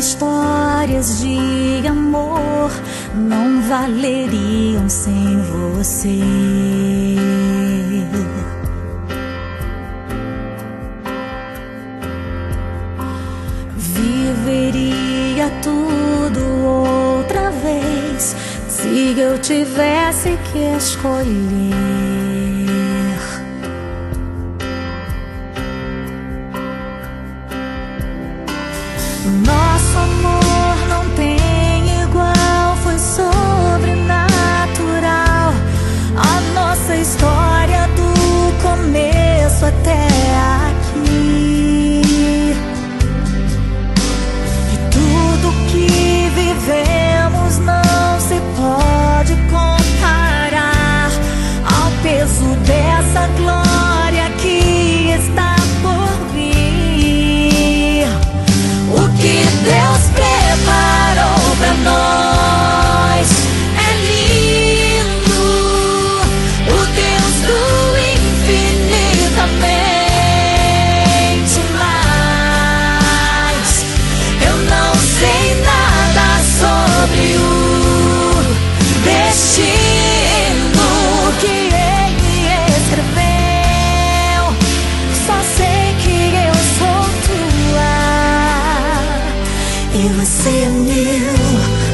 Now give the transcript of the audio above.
histórias de amor não valeriam sem você. Viveria tudo outra vez se eu tivesse que escolher. Nosso amor não tem igual, foi sobrenatural. A nossa história do começo até aqui, e tudo que vivemos não se pode comparar ao peso dessa glória que está por vir. O que Deus preparou pra nós é lindo. O Deus do infinitamente mais. Eu não sei nada sobre o destino que Ele escreveu. Só sei que eu sou tua e você é meu.